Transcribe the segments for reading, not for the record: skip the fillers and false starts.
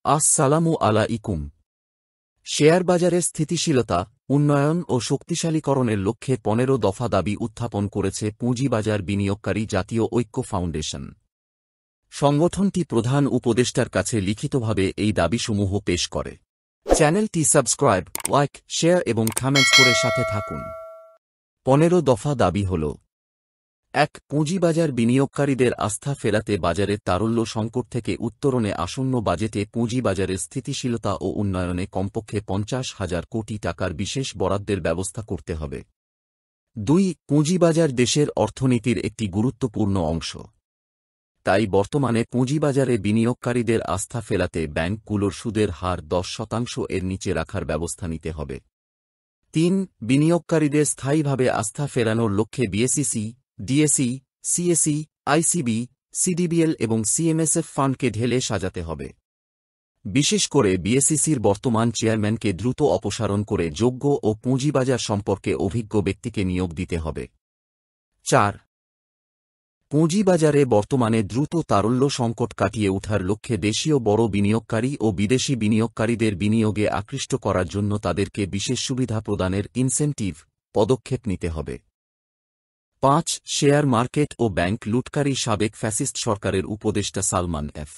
আসসালামু আলাইকুম। শেয়ার বাজারের স্থিতিশীলতা, উন্নয়ন ও শক্তিশালীকরণের লক্ষ্যে ১৫ দফা দাবি উত্থাপন করেছে পুঁজিবাজার বিনিয়োগকারী জাতীয় ঐক্য ফাউন্ডেশন। সংগঠনটি প্রধান উপদেষ্টার কাছে লিখিতভাবে এই দাবিসমূহ পেশ করে। চ্যানেলটি সাবস্ক্রাইব, লাইক, শেয়ার এবং কমেন্টস করে সাথে থাকুন। ১৫ দফা দাবি হল: ১. পুঁজিবাজার বিনিয়োগকারীদের আস্থা ফেরাতে বাজারের তারল্য সংকট থেকে উত্তরণে আসন্ন বাজেটে পুঁজিবাজারের স্থিতিশীলতা ও উন্নয়নে কমপক্ষে ৫০,০০০ কোটি টাকার বিশেষ বরাদ্দের ব্যবস্থা করতে হবে। ২. পুঁজিবাজার দেশের অর্থনীতির একটি গুরুত্বপূর্ণ অংশ। তাই বর্তমানে পুঁজিবাজারে বিনিয়োগকারীদের আস্থা ফেরাতে ব্যাংকগুলোর সুদের হার ১০% এর নিচে রাখার ব্যবস্থা নিতে হবে। ৩. বিনিয়োগকারীদের স্থায়ীভাবে আস্থা ফেরানোর লক্ষ্যে BSEC, DSE, CSE, ICB, CDBL এবং সিএমএসএফ ফান্ডকে ঢেলে সাজাতে হবে। বিশেষ করে বিএসইসির বর্তমান চেয়ারম্যানকে দ্রুত অপসারণ করে যোগ্য ও পুঁজিবাজার সম্পর্কে অভিজ্ঞ ব্যক্তিকে নিয়োগ দিতে হবে। ৪. পুঁজিবাজারে বর্তমানে দ্রুত তারল্য সংকট কাটিয়ে ওঠার লক্ষ্যে দেশীয় বড় বিনিয়োগকারী ও বিদেশি বিনিয়োগকারীদের বিনিয়োগে আকৃষ্ট করার জন্য তাদেরকে বিশেষ সুবিধা প্রদানের ইনসেনটিভ পদক্ষেপ নিতে হবে। ৫. শেয়ার মার্কেট ও ব্যাংক লুটকারী সাবেক ফ্যাসিস্ট সরকারের উপদেষ্টা সালমান এফ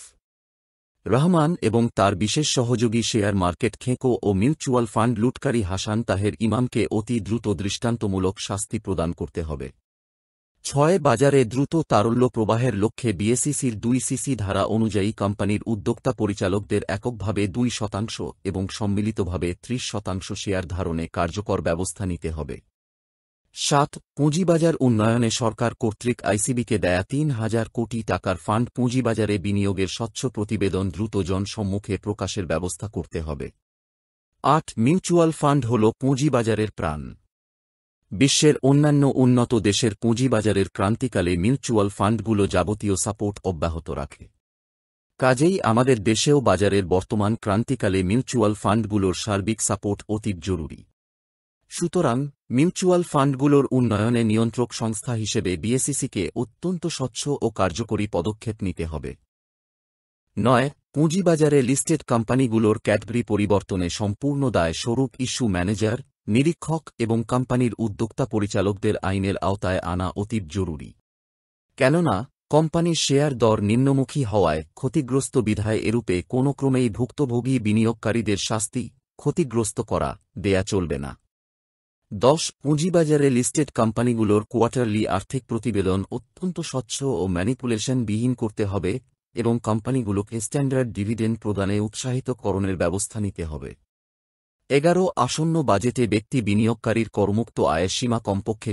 রহমান এবং তার বিশেষ সহযোগী শেয়ার মার্কেট খেঁকো ও মিউচুয়াল ফান্ড লুটকারী হাসান তাহের ইমামকে অতি দ্রুত দৃষ্টান্তমূলক শাস্তি প্রদান করতে হবে। ৬. বাজারে দ্রুত তারল্য প্রবাহের লক্ষ্যে বিএসইসির ২ সিসি ধারা অনুযায়ী কোম্পানির উদ্যোক্তা পরিচালকদের এককভাবে ২% এবং সম্মিলিতভাবে ৩০% শেয়ার ধারণে কার্যকর ব্যবস্থা নিতে হবে। ৭. পুঁজিবাজার উন্নয়নে সরকার কর্তৃক আইসিবিকে দেয়া ৩,০০০ কোটি টাকার ফান্ড পুঁজিবাজারে বিনিয়োগের স্বচ্ছ প্রতিবেদন দ্রুত জনসম্মুখে প্রকাশের ব্যবস্থা করতে হবে। ৮. মিউচুয়াল ফান্ড হল পুঁজিবাজারের প্রাণ। বিশ্বের অন্যান্য উন্নত দেশের পুঁজিবাজারের ক্রান্তিকালে মিউচুয়াল ফান্ডগুলো যাবতীয় সাপোর্ট অব্যাহত রাখে। কাজেই আমাদের দেশেও বাজারের বর্তমান ক্রান্তিকালে মিউচুয়াল ফান্ডগুলোর সার্বিক সাপোর্ট অতীব জরুরি। সুতরাং মিউচুয়াল ফান্ডগুলোর উন্নয়নে নিয়ন্ত্রক সংস্থা হিসেবে বিএসইসিকে অত্যন্ত স্বচ্ছ ও কার্যকরী পদক্ষেপ নিতে হবে। ৯. পুঁজিবাজারে লিস্টেড কোম্পানিগুলোর ক্যাটাগরি পরিবর্তনে সম্পূর্ণ দায় স্বরূপ ইস্যু ম্যানেজার, নিরীক্ষক এবং কোম্পানির উদ্যোক্তা পরিচালকদের আইনের আওতায় আনা অতীব জরুরি। কেননা কোম্পানির শেয়ার দর নিম্নমুখী হওয়ায় ক্ষতিগ্রস্ত বিধায় এরূপে কোনো ক্রমেই ভুক্তভোগী বিনিয়োগকারীদের শাস্তি, ক্ষতিগ্রস্ত করা দেয়া চলবে না। ১০. পুঁজিবাজারে লিস্টেড কোম্পানিগুলোর কোয়ার্টারলি আর্থিক প্রতিবেদন অত্যন্ত স্বচ্ছ ও ম্যানিপুলেশনবিহীন করতে হবে এবং কোম্পানিগুলোকে স্ট্যান্ডার্ড ডিভিডেন্ড প্রদানে উৎসাহিতকরণের ব্যবস্থা নিতে হবে। ১১. আসন্ন বাজেটে ব্যক্তি বিনিয়োগকারীর করমুক্ত আয়ের সীমা কমপক্ষে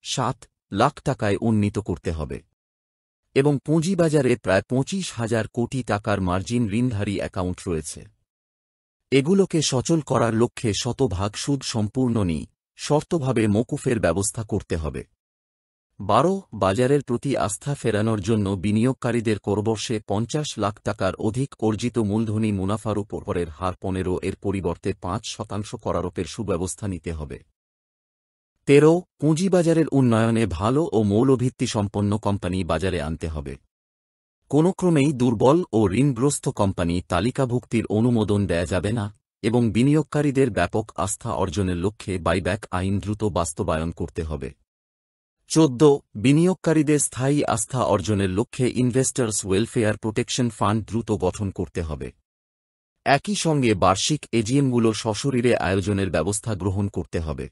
৭ লাখ টাকায় উন্নীত করতে হবে এবং পুঁজিবাজারে প্রায় ২৫,০০০ কোটি টাকার মার্জিন ঋণধারী অ্যাকাউন্ট রয়েছে। এগুলোকে সচল করার লক্ষ্যে শতভাগ সুদ সম্পূর্ণ শর্তভাবে মওকুফের ব্যবস্থা করতে হবে। ১২. বাজারের প্রতি আস্থা ফেরানোর জন্য বিনিয়োগকারীদের করবর্ষে ৫০ লাখ টাকার অধিক অর্জিত মূলধনী মুনাফার উপরের হার ১৫ এর পরিবর্তে ৫% করারোপের সুব্যবস্থা নিতে হবে। ১৩. পুঁজিবাজারের উন্নয়নে ভালো ও মৌলভিত্তিসম্পন্ন কোম্পানি বাজারে আনতে হবে। কোনো ক্রমেই দুর্বল ও ঋণগ্রস্ত কোম্পানি তালিকাভুক্তির অনুমোদন দেয়া যাবে না এবং বিনিয়োগকারীদের ব্যাপক আস্থা অর্জনের লক্ষ্যে বাইব্যাক আইন দ্রুত বাস্তবায়ন করতে হবে। ১৪. বিনিয়োগকারীদের স্থায়ী আস্থা অর্জনের লক্ষ্যে ইনভেস্টর্স ওয়েলফেয়ার প্রোটেকশন ফান্ড দ্রুত গঠন করতে হবে। একই সঙ্গে বার্ষিক এজিএমগুলো সশরীরে আয়োজনের ব্যবস্থা গ্রহণ করতে হবে।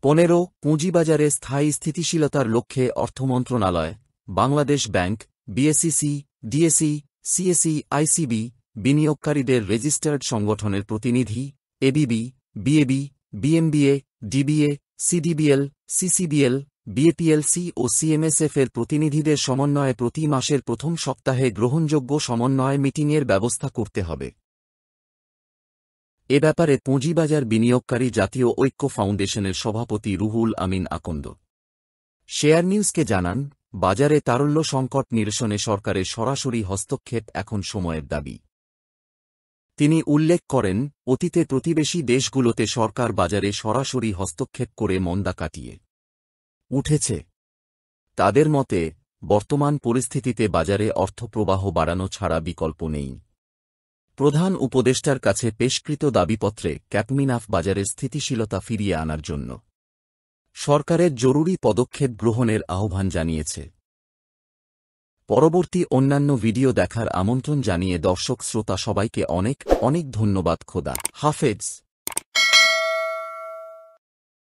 ১৫. পুঁজিবাজারে স্থায়ী স্থিতিশীলতার লক্ষ্যে অর্থমন্ত্রণালয়, Bangladesh bank, BSEC, DSE, CSE, ICB, বিনিয়োগকারীদের রেজিস্টার্ড সংগঠনের প্রতিনিধি, ABB, BAB, BMBA, DBA, CDBL, CCBL, BAPLC ও সিএমএসএফ এর প্রতিনিধিদের সমন্বয়ে প্রতি মাসের প্রথম সপ্তাহে গ্রহণযোগ্য সমন্বয় মিটিংয়ের ব্যবস্থা করতে হবে। এ ব্যাপারে পুঁজিবাজার বিনিয়োগকারী জাতীয় ঐক্য ফাউন্ডেশনের সভাপতি রুহুল আমিন আকন্দ শেয়ার নিউজকে জানান, বাজারে তারল্য সংকট নিরসনে সরকারের সরাসরি হস্তক্ষেপ এখন সময়ের দাবি। তিনি উল্লেখ করেন, অতীতে প্রতিবেশী দেশগুলোতে সরকার বাজারে সরাসরি হস্তক্ষেপ করে মন্দা কাটিয়ে উঠেছে। তাদের মতে বর্তমান পরিস্থিতিতে বাজারে অর্থপ্রবাহ বাড়ানো ছাড়া বিকল্প নেই। প্রধান উপদেষ্টার কাছে পেশকৃত দাবিপত্রে ক্যাটমিনাফ বাজারের স্থিতিশীলতা ফিরিয়ে আনার জন্য সরকারের জরুরি পদক্ষেপ গ্রহণের আহ্বান জানিয়েছে। পরবর্তী অন্যান্য ভিডিও দেখার আমন্ত্রণ জানিয়ে দর্শক শ্রোতা সবাইকে অনেক অনেক ধন্যবাদ। খোদা হাফেজ।